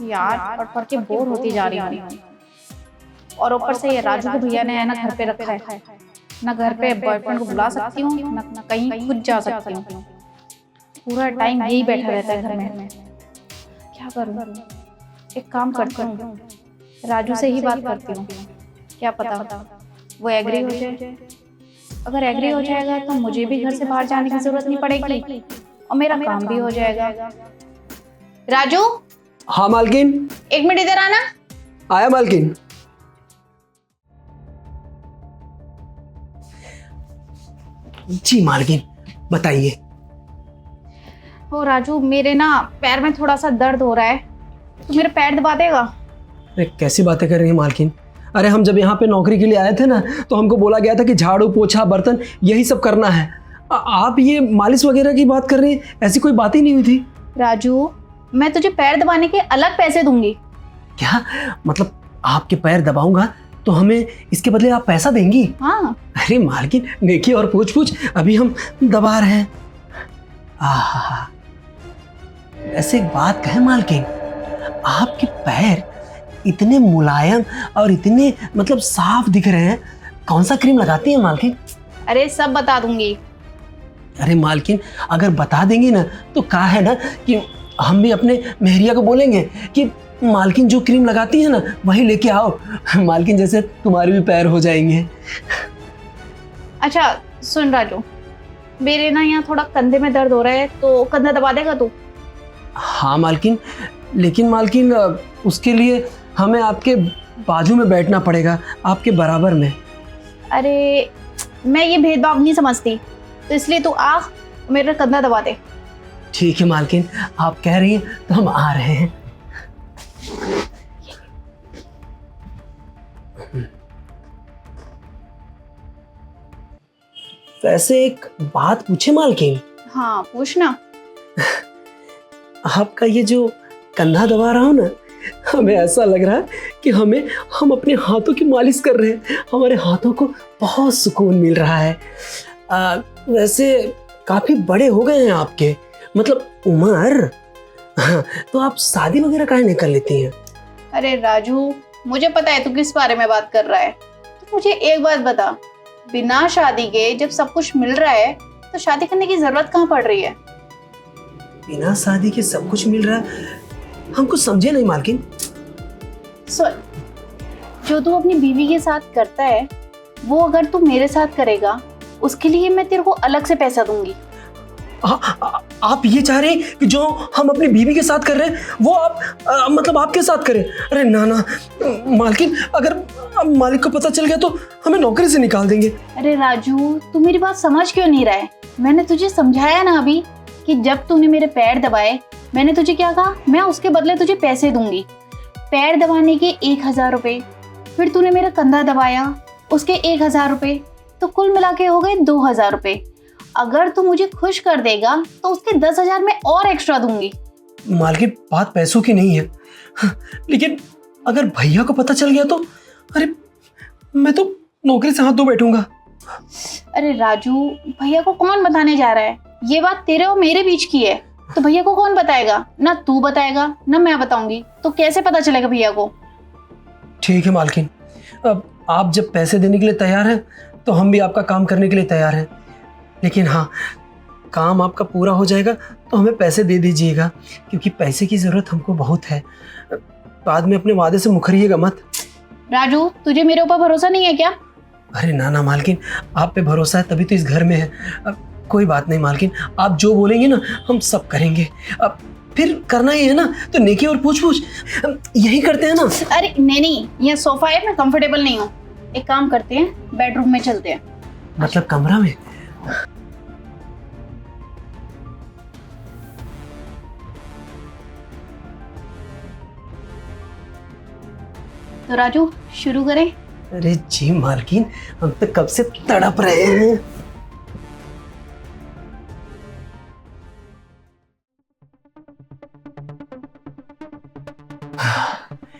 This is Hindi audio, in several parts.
यार पढ़ पढ़ के बोर होती जा रही हूँ। और ऊपर से ये राजू को भैया ने है ना घर पे रखा है, ना घर पे बॉयफ्रेंड को बुला सकती हूँ ना कहीं खुद जा सकती हूँ। पूरा टाइम यही बैठा रहता है घर में। क्या करूँ? एक काम करती हूँ, राजू से ही बात करती हूँ, क्या पता वो एग्री हो जाए। अगर एग्री हो जाएगा तो मुझे भी घर से बाहर जाने की जरूरत नहीं पड़ेगी और मेरा काम भी हो जाएगा। राजू। हाँ मालकिन। 1 मिनट इधर आना। आया मालकिन। जी मालकिन बताइए। ओ राजू, मेरे ना पैर में थोड़ा सा दर्द हो रहा है, तो मेरा पैर दबा देगा? अरे कैसी बातें कर रही हैं मालकिन? अरे हम जब यहाँ पे नौकरी के लिए आए थे ना तो हमको बोला गया था कि झाड़ू पोछा बर्तन यही सब करना है। आप ये मालिश वगैरह की बात कर रही हैं? ऐसी कोई बात ही नहीं हुई थी। राजू, मैं तुझे पैर दबाने के अलग पैसे दूंगी। क्या मतलब आपके पैर दबाऊंगा तो हमें इसके बदले आप पैसा देंगी? हाँ। अरे मालकिन नेकी और पूछ पूछ अभी हम दबा रहे हैं। ऐसे एक बात कहे मालकिन, आपके पैर इतने मुलायम और इतने मतलब साफ दिख रहे हैं, कौन सा क्रीम लगाती हैं मालकिन? अरे सब बता दूंगी। अरे मालकिन अगर बता देंगी ना तो कहा है ना कि हम भी अपने मेहरिया को बोलेंगे कि मालकिन जो क्रीम लगाती है ना वही लेके आओ, मालकिन जैसे तुम्हारे भी पैर हो जाएंगे। अच्छा सुन राजू, मेरे ना यहाँ थोड़ा कंधे में दर्द हो रहा है, तो कंधा दबा देगा तू? हाँ मालकिन, लेकिन मालकिन उसके लिए हमें आपके बाजू में बैठना पड़ेगा, आपके बराबर में। अरे मैं ये भेदभाव नहीं समझती, तो इसलिए तू आ मेरा कंधा दबा दे। ठीक है मालकिन, आप कह रही हैं तो हम आ रहे हैं। वैसे एक बात पूछे मालकिन? हाँ पूछना। आपका ये जो कंधा दबा रहा हूं ना, हमें ऐसा लग रहा है कि हम अपने हाथों की मालिश कर रहे हैं। हमारे हाथों को बहुत सुकून मिल रहा है। वैसे काफी बड़े हो गए हैं आपके, मतलब उम्र। तो आप शादी वगैरह काहे नहीं कर लेती हैं? अरे राजू, मुझे पता है तू किस बारे में बात कर रहा है। तो मुझे एक बात बता, बिना शादी के जब सब कुछ मिल रहा है तो शादी करने की जरूरत कहाँ पड़ रही है? बिना शादी के सब कुछ मिल रहा है, हमको समझे नहीं मालकिन। सुन, जो तू अपनी बीवी के साथ करता है वो अगर तू मेरे साथ करेगा, उसके लिए मैं तेरे को अलग से पैसा दूंगी। आप ये चाह रहे हैं कि जो हम अपनी बीवी के साथ कर रहे हैं वो आप मतलब आपके साथ करें? अरे ना ना मालकिन, अगर मालिक को पता चल गया तो हमें नौकरी से निकाल देंगे। अरे राजू, तू मेरी बात समझ क्यों नहीं रहा है? मैंने तुझे समझाया ना अभी कि जब तूने मेरे पैर दबाए, मैंने तुझे क्या कहा, मैं उसके बदले तुझे पैसे दूंगी। पैर दबाने के 1000 रुपए, फिर तूने मेरा कंधा दबाया उसके 1000 रुपए, तो कुल मिला के हो गए 2000 रुपए। अगर तू मुझे खुश कर देगा तो उसके 10,000 में और एक्स्ट्रा दूंगी। मालकिन बात पैसों की नहीं है, लेकिन अगर भैया को पता चल गया तो अरे मैं तो नौकरी से हाथ धो बैठूंगा। अरे राजू, भैया को कौन बताने जा रहा है? ये बात तेरे और मेरे बीच की है, तो भैया को कौन बताएगा? ना तू बताएगा ना मैं बताऊंगी, तो कैसे पता चलेगा भैया को? ठीक है मालकिन, अब आप जब पैसे देने के लिए तैयार हैं तो हम भी आपका काम करने के लिए तैयार हैं। लेकिन हाँ, काम आपका पूरा हो जाएगा तो हमें पैसे दे दीजिएगा, क्योंकि पैसे की ज़रूरत हमको बहुत है। बाद में अपने वादे से मुकरिएगा मत। राजू, तुझे मेरे ऊपर भरोसा नहीं है क्या? अरे ना ना मालकिन, आप पे भरोसा है तभी तो इस घर में है। कोई बात नहीं मालकिन, आप जो बोलेंगे ना हम सब करेंगे। अब फिर करना ही है ना तो नेकी और पूछ पूछ यही करते हैं ना। अरे नहीं, ये सोफा है, मैं कंफर्टेबल नहीं हूँ। एक काम करते हैं, बेडरूम में चलते हैं। मतलब कमरा में? तो राजू शुरू करें? अरे जी मालकिन, हम तो कब से तड़प रहे हैं।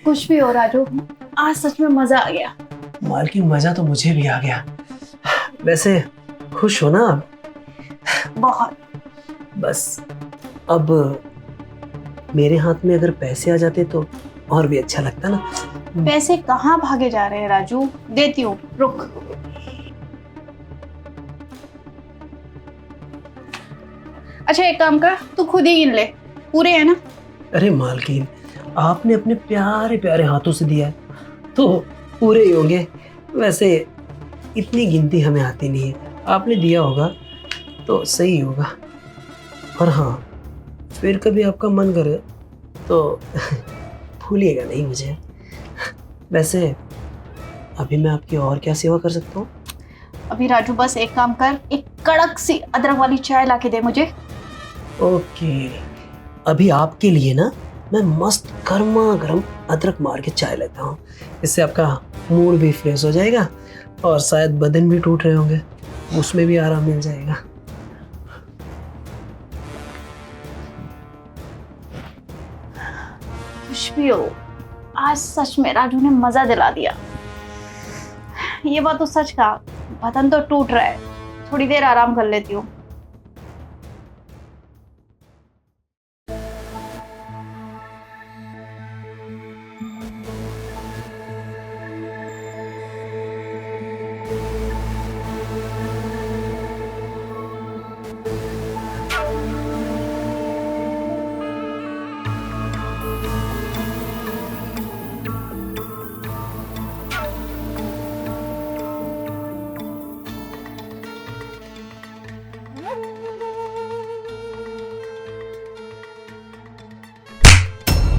कुछ भी हो राजू, आज सच में मजा आ गया। मालकिन मजा तो मुझे भी आ गया। वैसे खुश हो ना? बहुत। बस अब मेरे हाथ में अगर पैसे आ जाते तो और भी अच्छा लगता ना। पैसे कहाँ भागे जा रहे हैं राजू, देती हूँ, रुक। अच्छा एक काम कर, तू खुद ही गिन ले, पूरे है ना? अरे मालकिन, आपने अपने प्यारे प्यारे हाथों से दिया है तो पूरे ही होंगे। वैसे इतनी गिनती हमें आती नहीं है, आपने दिया होगा तो सही होगा। और हाँ, फिर कभी आपका मन करे तो भूलिएगा नहीं मुझे। वैसे अभी मैं आपकी और क्या सेवा कर सकता हूँ? अभी राजू बस एक काम कर, एक कड़क सी अदरक वाली चाय ला के दे मुझे। ओके, अभी आपके लिए ना मैं मस्त गर्मा गर्म अदरक मार के चाय लेता हूँ। इससे आपका मूड भी फ्रेश हो जाएगा और शायद बदन भी टूट रहे होंगे, उसमें भी आराम मिल जाएगा। कुछ भी हो, आज सच में राजू ने मजा दिला दिया। ये बात तो सच कहा, बदन तो टूट रहा है, थोड़ी देर आराम कर लेती हूँ।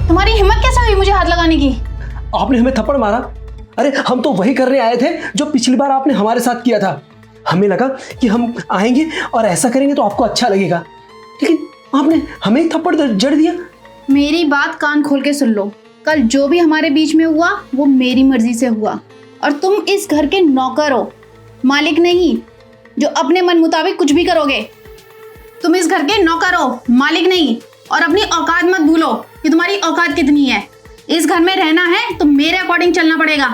तुम्हारी हिम्मत कैसे हुई मुझे हाथ लगाने की? आपने हमें थप्पड़ मारा। अरे हम तो वही करने आए थे जो पिछली बार आपने हमारे साथ किया था। हमें लगा कि हम आएंगे और ऐसा करेंगे तो आपको अच्छा लगेगा, लेकिन आपने हमें ही थप्पड़ जड़ दिया। मेरी बात कान खोल के सुन लो, कल जो भी हमारे बीच में हुआ वो मेरी मर्जी से हुआ, और तुम इस घर के नौकर हो, मालिक नहीं, जो अपने मन मुताबिक कुछ भी करोगे। तुम इस घर के नौकर हो, मालिक नहीं, और अपनी औकात मत भूलो कि तुम्हारी औकात कितनी है। इस घर में रहना है तो मेरे अकॉर्डिंग चलना पड़ेगा,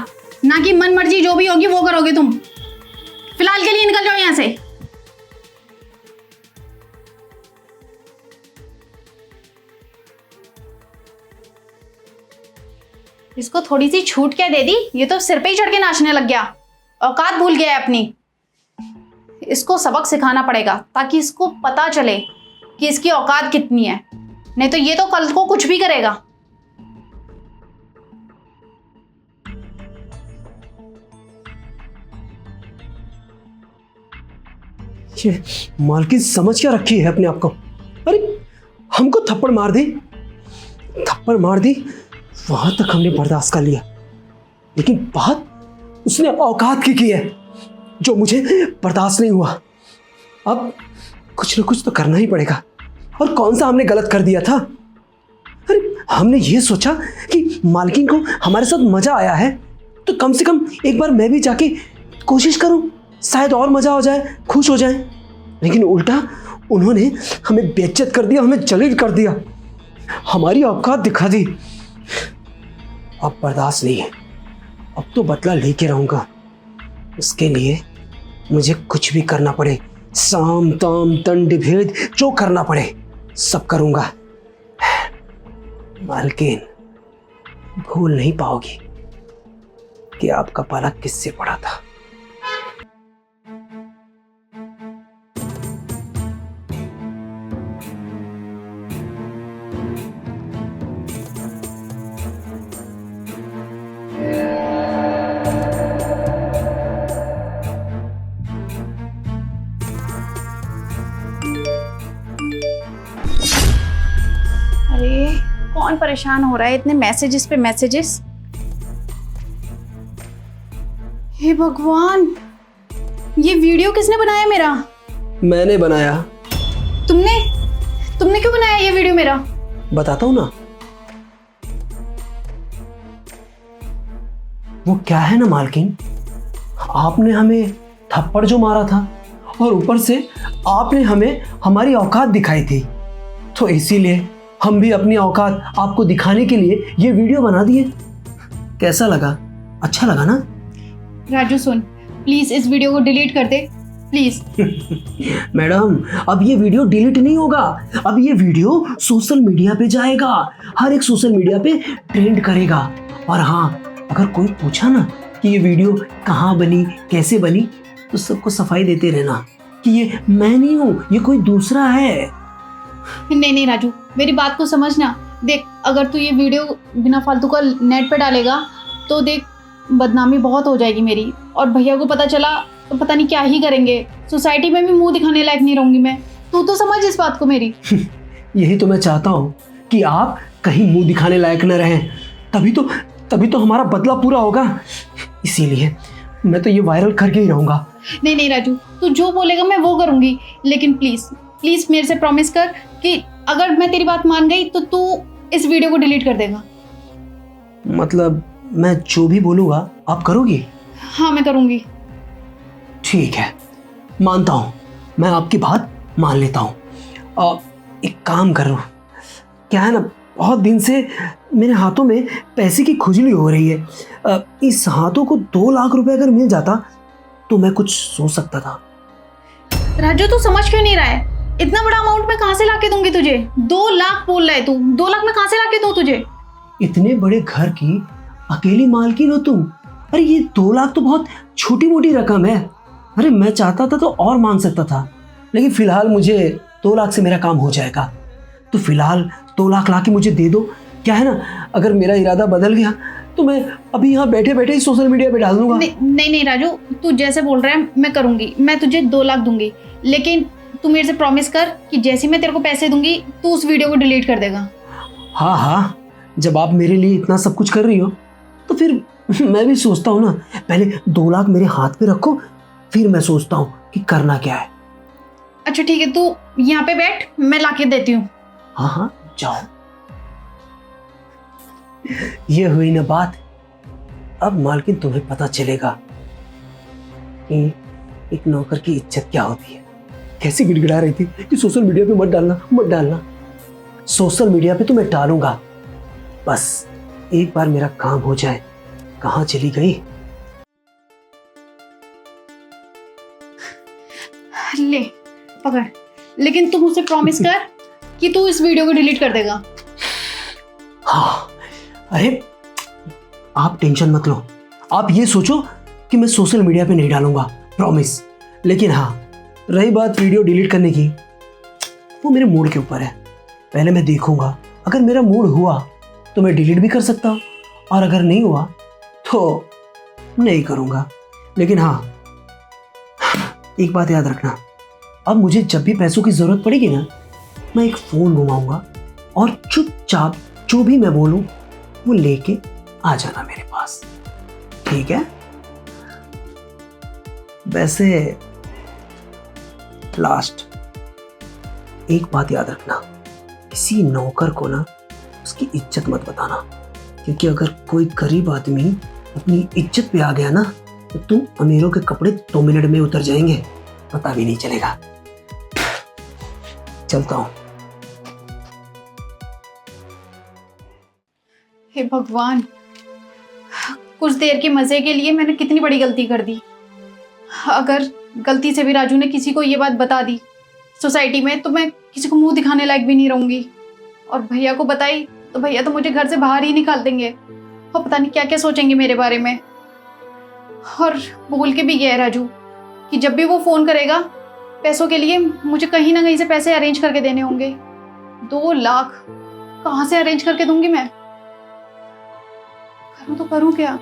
ना कि मन मर्जी जो भी होगी वो करोगे तुम। फिलहाल के लिए निकल जाओ यहाँ से। इसको थोड़ी सी छूट क्या दे दी, ये तो सिर पे ही चढ़ के नाचने लग गया, औकात भूल गया है अपनी। इसको सबक सिखाना पड़ेगा ताकि इसको पता चले कि इसकी औकात कितनी है, नहीं तो ये तो कल को कुछ भी करेगा। ये मालकिन समझ क्या रखी है अपने आप को? अरे हमको थप्पड़ मार दी, वहां तक हमने बर्दाश्त कर लिया, लेकिन बात उसने औकात की है जो मुझे बर्दाश्त नहीं हुआ। अब कुछ न कुछ तो करना ही पड़ेगा। और कौन सा हमने गलत कर दिया था? अरे हमने ये सोचा कि मालकिन को हमारे साथ मजा आया है तो कम से कम एक बार मैं भी जाके कोशिश करूं, शायद और मजा हो जाए, खुश हो जाए। लेकिन उल्टा उन्होंने हमें बेइज्जत कर दिया, हमें जलील कर दिया, हमारी औकात दिखा दी। अब बर्दाश्त नहीं है, अब तो बदला लेके रहूंगा। उसके लिए मुझे कुछ भी करना पड़े, साम ताम दंड भेद जो करना पड़े सब करूंगा। मालकिन भूल नहीं पाओगी कि आपका पाला किससे पड़ा था। अरे कौन परेशान हो रहा है, इतने मैसेजेस पे मैसेजेस। हे भगवान, ये वीडियो किसने बनाया मेरा? मैंने बनाया। तुमने क्यों बनाया ये वीडियो मेरा? बताता हूं ना। वो क्या है ना मालकिन, आपने हमें थप्पड़ जो मारा था और ऊपर से आपने हमें हमारी औकात दिखाई थी, तो इसीलिए हम भी अपनी औकात आपको दिखाने के लिए ये वीडियो बना दिए। कैसा लगा? अच्छा लगा ना? राजू सुन, प्लीज इस वीडियो को डिलीट कर दे। प्लीज। मैडम, अब ये वीडियो डिलीट नहीं होगा, अब ये वीडियो सोशल मीडिया पे जाएगा, हर एक सोशल मीडिया पे ट्रेंड करेगा। और हाँ, अगर कोई पूछा ना कि ये वीडियो कहाँ बनी, कैसे बनी, तो सबको सफाई देते रहना कि ये मैं नहीं हूँ, ये कोई दूसरा है। नहीं नहीं राजू, मेरी बात को समझना। देख, अगर तू ये वीडियो बिना फालतू का नेट पे डालेगा तो देख बदनामी बहुत हो जाएगी मेरी, और भैया को पता चला तो पता नहीं क्या ही करेंगे। सोसाइटी में भी मुंह दिखाने लायक नहीं रहूंगी मैं। तू तो समझ इस बात को मेरी। यही तो मैं चाहता हूँ कि आप कहीं मुंह दिखाने लायक न रहें, तभी तो हमारा बदला पूरा होगा। इसीलिए मैं तो ये वायरल करके ही रहूंगा। नहीं नहीं राजू, तू जो बोलेगा मैं वो करूंगी, लेकिन प्लीज प्लीज मेरे से प्रॉमिस कर कि अगर मैं तेरी बात मान गई तो तू इस वीडियो को डिलीट कर देगा। मतलब मैं जो भी बोलूँगा आप करोगी? हाँ मैं करूंगी। ठीक है, मानता हूँ, मैं आपकी बात मान लेता हूँ। एक काम करो, क्या है ना, बहुत दिन से मेरे हाथों में पैसे की खुजली हो रही है। इस हाथों को 2 लाख रुपए अगर मिल जाता तो मैं कुछ सोच सकता था। राजू तू समझ क्यों नहीं रहा है? इतना बड़ा अमाउंट मैं कहाँ से लाके दूंगी तुझे? 2 लाख बोल रहा है तू, 2 लाख मैं कहाँ से लाके दूं तुझे? इतने बड़े घर की अकेली मालकिन हो तुम। अरे ये 2 लाख तो बहुत छोटी मोटी रकम है। अरे मैं चाहता था तो और मांग सकता था, लेकिन फिलहाल मुझे 2 लाख से मेरा काम हो जाएगा। तो फिलहाल 2 लाख ला के मुझे दे दो। क्या है ना, अगर मेरा इरादा बदल गया तो मैं अभी यहाँ बैठे बैठे ही सोशल मीडिया पे डाल दूंगा। नहीं नहीं राजू, तू जैसे बोल रहा है मैं करूंगी। मैं तुझे 2 लाख दूंगी, लेकिन तू मेरे से प्रॉमिस कर कि जैसे मैं तेरे को पैसे दूंगी तू उस वीडियो को डिलीट कर देगा। हाँ हाँ, जब आप मेरे लिए इतना सब कुछ कर रही हो तो फिर मैं भी सोचता हूँ ना, पहले 2 लाख मेरे हाथ पे रखो, फिर मैं सोचता हूँ कि करना क्या है। अच्छा ठीक है, तू यहाँ पे बैठ, मैं लाके देती हूँ। हाँ हाँ जाओ। ये हुई ना बात। अब मालकिन तुम्हें पता चलेगा कि एक नौकर की इज्जत क्या होती है। कैसी गिड़गिड़ा रही थी कि सोशल मीडिया पे मत डालना मत डालना। सोशल मीडिया पे तो मैं डालूंगा, बस एक बार मेरा काम हो जाए। कहाँ चली गई? ले पकड़, लेकिन तू मुझसे प्रॉमिस कर कि तू इस वीडियो को डिलीट कर देगा। हाँ, अरे आप टेंशन मत लो, आप ये सोचो कि मैं सोशल मीडिया पे नहीं डालूंगा, प्रॉमिस। लेकिन हाँ, रही बात वीडियो डिलीट करने की, वो मेरे मूड के ऊपर है। पहले मैं देखूंगा, अगर मेरा मूड हुआ तो मैं डिलीट भी कर सकता हूँ, और अगर नहीं हुआ तो नहीं करूँगा। लेकिन हाँ, एक बात याद रखना, अब मुझे जब भी पैसों की ज़रूरत पड़ेगी ना, मैं एक फ़ोन घुमाऊंगा और चुपचाप जो भी मैं बोलूँ वो लेके आ जाना मेरे पास, ठीक है? वैसे लास्ट एक बात याद रखना, किसी नौकर को ना उसकी इज्जत मत बताना, क्योंकि अगर कोई गरीब आदमी अपनी इज्जत पे आ गया ना तो तुम अमीरों के कपड़े 2 मिनट में उतर जाएंगे, पता भी नहीं चलेगा। चलता हूँ। हे भगवान, कुछ देर के मजे के लिए मैंने कितनी बड़ी गलती कर दी। अगर गलती से भी राजू ने किसी को ये बात बता दी सोसाइटी में तो मैं किसी को मुंह दिखाने लायक भी नहीं रहूंगी, और भैया को बताई तो भैया तो मुझे घर से बाहर ही निकाल देंगे, और पता नहीं क्या क्या सोचेंगे मेरे बारे में। और बोल के भी गया है राजू कि जब भी वो फोन करेगा पैसों के लिए मुझे कहीं ना कहीं से पैसे अरेंज करके देने होंगे। 2 लाख कहाँ से अरेंज करके दूंगी मैं? करूँ तो करूँ क्या?